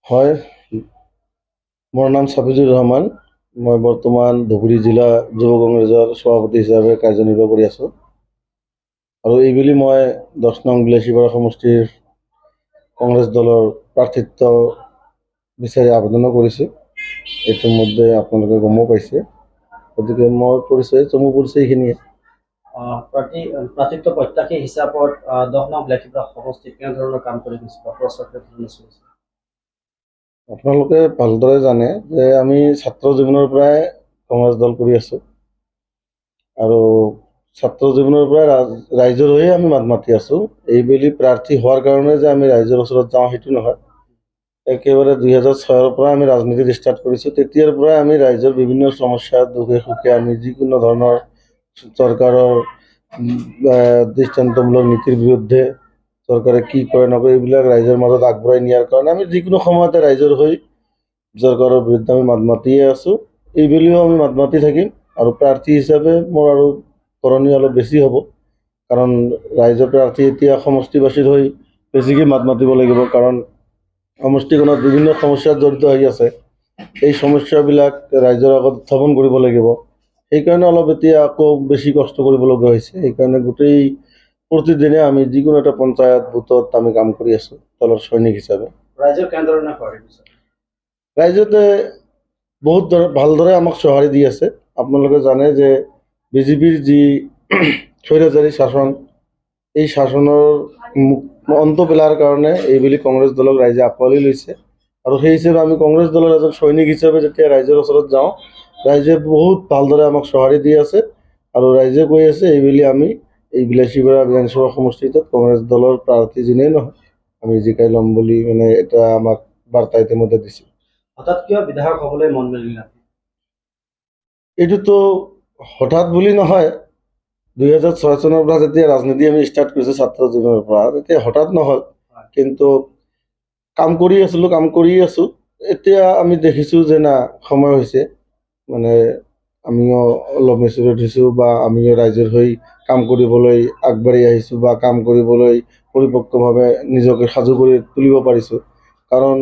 হয়, মোৰ নাম ছাফিজুৰ ৰহমান। মই বৰ্তমান ধুবুৰী জিলা যুৱ কংগ্ৰেছৰ সভাপতি হিচাপে কাৰ্যনিৰ্বাহ কৰি আছোঁ। আৰু এইবুলি মই 10 নং বিলাসীপাৰা সমষ্টিৰ কংগ্ৰেছ দলৰ প্ৰাৰ্থিত্ব বিচাৰি আবেদনো কৰিছোঁ। ইতিমধ্যে আপোনালোকে গমো পাইছে। গতিকে মোৰ পৰিচয় এইখিনিয়ে। প্ৰাৰ্থিত্ব প্ৰত্যাশী হিচাপত 10 নং বিলাসীপাৰা সমষ্টিত কেনেধৰণৰ কাম কৰি গৈছে বা প্ৰচাৰ কেনেধৰণে চলিছে? আপোনালোকে ভালদৰে জানে যে আমি ছাত্ৰ জীৱনৰ পৰাই কংগ্ৰেছ দল কৰি আছোঁ। আৰু ছাত্ৰ জীৱনৰ পৰাই ৰাইজৰ হৈয়ে আমি মাত মাতি আছোঁ। এইবুলি প্ৰাৰ্থী হোৱাৰ কাৰণে যে আমি ৰাইজৰ ওচৰত যাওঁ সেইটো নহয়। একেবাৰে 2006 পৰা আমি ৰাজনীতিত ষ্টাৰ্ট কৰিছোঁ। তেতিয়াৰ পৰাই আমি ৰাইজৰ বিভিন্ন সমস্যা দুখে সুখে আমি যিকোনো ধৰণৰ চৰকাৰৰ দৃষ্টান্তমূলক নীতিৰ বিৰুদ্ধে চৰকাৰে কি কৰে নকৰে এইবিলাক ৰাইজৰ মাজত আগবঢ়াই নিয়াৰ কাৰণে আমি যিকোনো সময়তে ৰাইজৰ হৈ চৰকাৰৰ বিৰুদ্ধে আমি মাত মাতিয়ে আছোঁ। এইবুলিও আমি মাত মাতি থাকিম। আৰু প্ৰাৰ্থী হিচাপে মোৰ আৰু কৰণীয় অলপ বেছি হ'ব, কাৰণ ৰাইজৰ প্ৰাৰ্থী এতিয়া সমষ্টিবাসীৰ হৈ বেছিকৈ মাত মাতিব লাগিব, কাৰণ সমষ্টিখনত বিভিন্ন সমস্যাত জড়িত হৈ আছে। এই সমস্যাবিলাক ৰাইজৰ আগত উত্থাপন কৰিব লাগিব। সেইকাৰণে অলপ এতিয়া আকৌ বেছি কষ্ট কৰিবলগীয়া হৈছে। সেইকাৰণে প্ৰতিদিনে আমি যিকোনো এটা পঞ্চায়ত বুথত আমি কাম কৰি আছোঁ দলৰ সৈনিক হিচাপে। ৰাইজৰ কেনেধৰণে কৰে? ৰাইজতে বহুত ভালদৰে আমাক সঁহাৰি দি আছে। আপোনালোকে জানে যে বিজেপিৰ যি স্বৈৰাচাৰী শাসন, এই শাসনৰ অন্ত পেলাৰ কাৰণে এইবুলি কংগ্ৰেছ দলক ৰাইজে আঁকোৱালি লৈছে। আৰু সেই হিচাপে আমি কংগ্ৰেছ দলৰ এজন সৈনিক হিচাপে যেতিয়া ৰাইজৰ ওচৰত যাওঁ, ৰাইজে বহুত ভালদৰে আমাক সঁহাৰি দি আছে। আৰু ৰাইজে কৈ আছে এইবুলি আমি এই বিলাসীপাৰা বিধানসভা সমষ্টিটোত কংগ্ৰেছ দলৰ প্ৰাৰ্থী যোনেই নহয় আমি জিকাই ল'ম বুলি এটা আমাক বাৰ্তা ইতিমধ্যে দিছে। হঠাৎ কিয় বিধায়ক হ'বলৈ মন মেলিলে? এইটোতো হঠাৎ বুলি নহয়। 2006 চনৰ পৰা যেতিয়া ৰাজনীতি আমি ষ্টাৰ্ট কৰিছোঁ ছাত্ৰ জীৱনৰ পৰা, তেতিয়া হঠাৎ নহ'ল। কিন্তু কাম কৰি আছোঁ। এতিয়া আমি দেখিছোঁ যে না সময় হৈছে, মানে আমিও অলপ মেচুৰেট হৈছোঁ বা আমিও ৰাইজৰ হৈ কাম কৰিবলৈ আগবাঢ়ি আহিছোঁ বা কাম কৰিবলৈ পৰিপক্কভাৱে নিজকে সাজু কৰি তুলিব পাৰিছোঁ। কাৰণ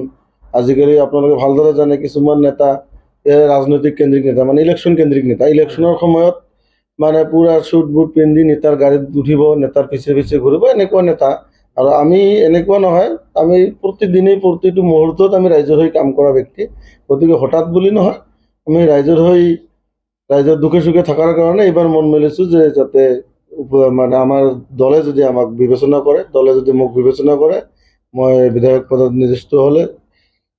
আজিকালি আপোনালোকে ভালদৰে জানে কিছুমান নেতা ৰাজনৈতিক কেন্দ্ৰিক নেতা, মানে ইলেকশ্যন কেন্দ্ৰিক নেতা। ইলেকশ্যনৰ সময়ত মানে পুৰা চুট বুট পিন্ধি নেতাৰ গাড়ীত উঠিব, নেতাৰ পিছে পিছে ঘূৰিব, এনেকুৱা নেতা। আৰু আমি এনেকুৱা নহয়, আমি প্ৰতিদিনেই প্ৰতিটো মুহূৰ্তত আমি ৰাইজৰ হৈ কাম কৰা ব্যক্তি। গতিকে হঠাৎ বুলি নহয়, আমি ৰাইজৰ দুখে সুখে থকাৰ কাৰণে এইবাৰ মন মেলিছোঁ যে যাতে মানে আমাৰ দলে যদি আমাক বিবেচনা কৰে, দলে যদি মোক বিবেচনা কৰে, মই বিধায়ক পদত নিযুক্ত হ'লে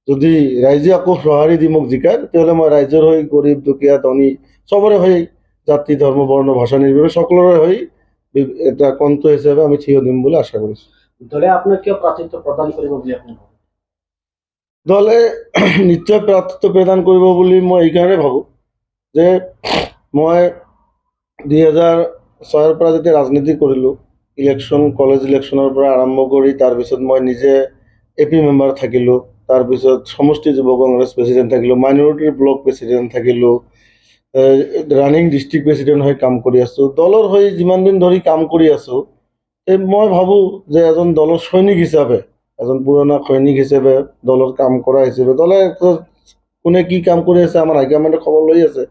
যদি ৰাইজে আকৌ সঁহাৰি দি মোক জিকায়, তেতিয়াহ'লে মই ৰাইজৰ হৈ গৰীব দুখীয়া ধনী চবৰে হৈ জাতি ধৰ্ম বৰ্ণ ভাষা নিৰ্বিশেষে সকলোৰে হৈ এটা কণ্ঠ হিচাপে আমি থিয় দিম বুলি আশা কৰিছোঁ। দলে আপোনাক কিয় প্ৰাৰ্থিত্ব প্ৰদান কৰিব বুলি আপুনি ভাবে? দলে নিশ্চয় প্ৰাৰ্থিত্ব প্ৰদান কৰিব বুলি মই এইকাৰণে ভাবোঁ যে মই 2006 পৰা যেতিয়া ৰাজনীতি কৰিলোঁ, কলেজ ইলেকশ্যনৰ পৰা আৰম্ভ কৰি তাৰপিছত মই নিজে AP মেম্বাৰ থাকিলোঁ, তাৰপিছত সমষ্টি যুৱ কংগ্ৰেছ প্ৰেচিডেণ্ট থাকিলোঁ, মাইনৰিটিৰ ব্লক প্ৰেচিডেণ্ট থাকিলোঁ, ৰানিং ডিষ্ট্ৰিক্ট প্ৰেচিডেণ্ট হৈ কাম কৰি আছোঁ। দলৰ হৈ যিমান দিন ধৰি কাম কৰি আছোঁ, মই ভাবোঁ যে এজন দলৰ সৈনিক হিচাপে, এজন পুৰণা সৈনিক হিচাপে, দলৰ কাম কৰা হিচাপে, দলে কোনে কি কাম কৰি আছে আমাৰ হাইকমাণ্ডে খবৰ লৈ আছে,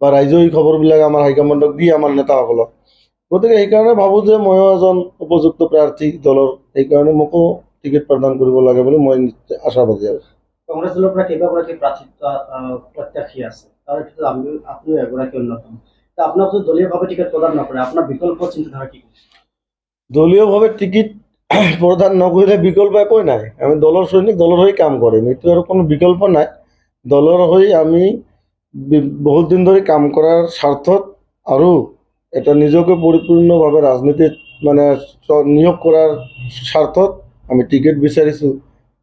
বা ৰাইজৰ এই খবৰবিলাক আমাৰ হাইকমাণ্ডক দিয়ে আমাৰ নেতাসকলক। গতিকে সেইকাৰণে ভাবোঁ যে ময়ো এজন উপযুক্ত প্ৰাৰ্থী দলৰ, সেইকাৰণে মোকো টিকেট প্ৰদান কৰিব লাগে বুলি মই আশাবাদী। আৰু কংগ্ৰেছ দলৰ পৰা কেইবাগৰাকী প্ৰাৰ্থিত্ব প্ৰত্যাশী আছে, তাৰ ভিতৰত আপুনিও এগৰাকী অন্যতম। আপোনাক যদি দলীয়ভাৱে টিকেট প্ৰদান নকৰে, আপোনাৰ বিকল্প চিন্তাধাৰা কি? দলীয়ভাৱে টিকেট প্ৰদান নকৰিলে বিকল্প একোৱেই নাই। আমি দলৰ সৈনিক, দলৰ হৈ কাম কৰিম, এইটো আৰু কোনো বিকল্প নাই। দলৰ হৈ আমি বহুত দিন ধৰি কাম কৰাৰ স্বাৰ্থত আৰু এটা নিজকে পৰিপূৰ্ণভাৱে ৰাজনীতিত মানে নিয়োগ কৰাৰ স্বাৰ্থত আমি টিকেট বিচাৰিছোঁ।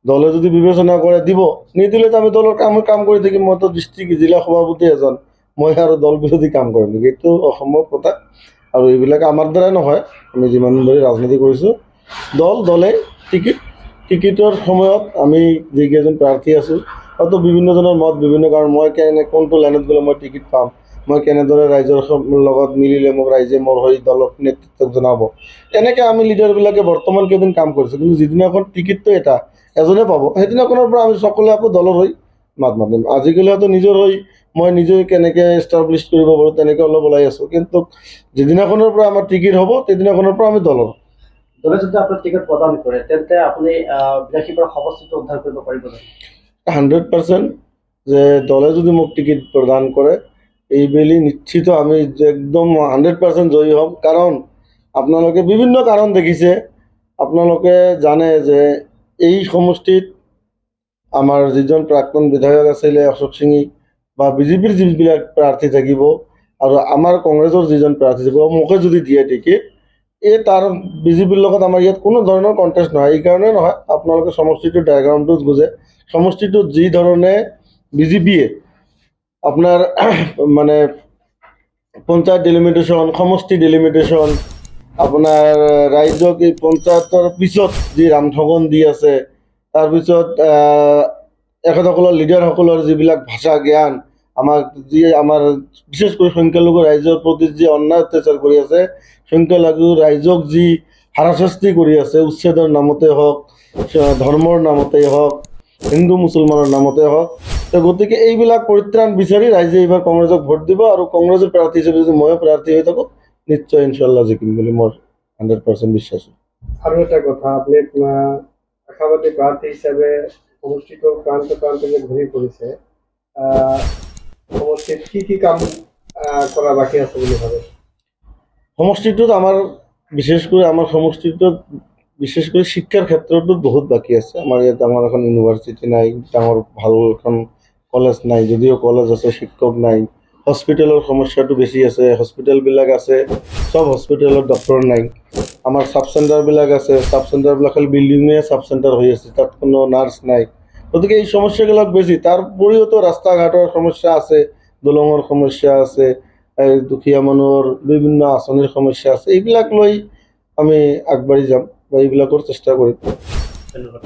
দলে যদি বিবেচনা কৰে দিব, নিদিলেতো আমি দলৰ কাম কৰি থাকিম। মইতো ডিষ্ট্ৰিক্ট জিলা সভাপতি এজন, মই আৰু দল বিৰোধী কাম কৰিম নেকি? এইটো অসম্ভৱ কথা। আৰু এইবিলাক আমাৰ দ্বাৰাই নহয়। আমি যিমান দিন ধৰি ৰাজনীতি কৰিছোঁ, দলে টিকেটৰ সময়ত আমি যিকেইজন প্ৰাৰ্থী আছোঁ, হয়তো বিভিন্নজনৰ মত বিভিন্ন, কাৰণ মই কোনটো লাইনত গ'লে মই টিকেট পাম, মই কেনেদৰে ৰাইজৰ লগত মিলিলে মোক ৰাইজে মোৰ হৈ দলক নেতৃত্ব জনাব, এনেকৈ আমি লিডাৰবিলাকে বৰ্তমান কেইদিন কাম কৰিছোঁ। কিন্তু যিদিনাখন টিকেটটো এটা এজনে পাব। সেইদিনাখনৰ পৰা আমি সকলোৱে আকৌ দলৰ হৈ মাত মাতিম। আজিকালি হয়তো নিজৰ হৈ মই নিজে কেনেকৈ এষ্টাব্লিছ কৰিব পাৰোঁ তেনেকৈ অলপ ওলাই আছোঁ, কিন্তু যিদিনাখনৰ পৰা আমাৰ টিকেট হ'ব সেইদিনাখনৰ পৰা আমি দলৰ। দলে যদি আপোনাৰ টিকেট প্ৰদান কৰে তেন্তে আপুনি বিলাসীপাৰা সমষ্টিটো উদ্ধাৰ কৰিব পাৰিব জানো? 100% যে দলে যদি মোক টিকেট প্ৰদান কৰে এইবেলি নিশ্চিত আমি একদম 100% জয়ী হ'ম। কাৰণ আপোনালোকে বিভিন্ন কাৰণ দেখিছে, আপোনালোকে জানে যে এই সমষ্টিত আমাৰ যিজন প্ৰাক্তন বিধায়ক আছিলে অশোক সিঙি বা বিজেপিৰ যিবিলাক প্ৰাৰ্থী থাকিব আৰু আমাৰ কংগ্ৰেছৰ যিজন প্ৰাৰ্থী থাকিব, মোকে যদি দিয়ে টিকেট, এই তাৰ বিজেপিৰ লগত আমাৰ ইয়াত কোনো ধৰণৰ কণ্টেষ্ট নহয়। এইকাৰণে নহয়, আপোনালোকে সমষ্টিটোৰ ডায়েগ্ৰামটোত বুজে, সমষ্টিটোত যি ধৰণে বিজেপিয়ে আপোনাৰ মানে পঞ্চায়ত ডেলিমিটেশ্যন, সমষ্টি ডেলিমিটেশ্যন, আপোনাৰ ৰাইজক এই পঞ্চায়তৰ পিছত যি ৰামঠগন দি আছে, তাৰপিছত এখেতসকলৰ লিডাৰসকলৰ যিবিলাক ভাষা জ্ঞান, আমাক যি আমাৰ বিশেষ কৰি সংখ্যালঘু ৰাইজৰ প্ৰতি যি অন্যায় অত্যাচাৰ কৰি আছে, সংখ্যালঘু ৰাইজক যি হাৰাশাস্তি কৰি আছে, উচ্ছেদৰ নামতে হওক, ধৰ্মৰ নামতেই হওক, হিন্দু মুছলমানৰ নামতে হওক, তো গতিকে এইবিলাক পৰিত্ৰাণ বিচাৰি ৰাইজে এইবাৰ কংগ্ৰেছক ভোট দিব। আৰু কংগ্ৰেছৰ প্ৰাৰ্থী হিচাপে যদি ময়ো প্ৰাৰ্থী হৈ থাকোঁ, নিশ্চয় ইনশাল্লাহ জিকিম বুলি মোৰ 100% বিশ্বাস। আৰু এটা কথা, আপুনি আশাবাদী প্ৰাৰ্থী হিচাপে সমষ্টিটোৰ প্ৰান্তে প্ৰান্তে যে ঘূৰি ফুৰিছে, সমষ্টিত কি কাম কৰা বাকী আছে বুলি ভাবে? সমষ্টিটোত আমাৰ বিশেষ কৰি শিক্ষাৰ ক্ষেত্ৰতো বহুত বাকী আছে। আমাৰ ইয়াত ডাঙৰ এখন ইউনিভাৰ্চিটি নাই, ডাঙৰ ভাল এখন কলেজ নাই, যদিও কলেজ আছে শিক্ষক নাই। হস্পিটেলৰ সমস্যাটো বেছি আছে, হস্পিটেলবিলাক আছে, চব হস্পিটেলত ডক্টৰ নাই। আমাৰ চাব চেণ্টাৰবিলাক আছে, চাব চেণ্টাৰবিলাক খালি বিল্ডিঙে চাব চেণ্টাৰ হৈ আছে, তাত কোনো নাৰ্ছ নাই। গতিকে এই সমস্যাবিলাক বেছি। তাৰ উপৰিওতো ৰাস্তা ঘাটৰ সমস্যা আছে, দলঙৰ সমস্যা আছে, এই দুখীয়া মানুহৰ বিভিন্ন আঁচনিৰ সমস্যা আছে। এইবিলাক লৈ আমি আগবাঢ়ি যাম বা এইবিলাকৰ চেষ্টা কৰিম। ধন্যবাদ।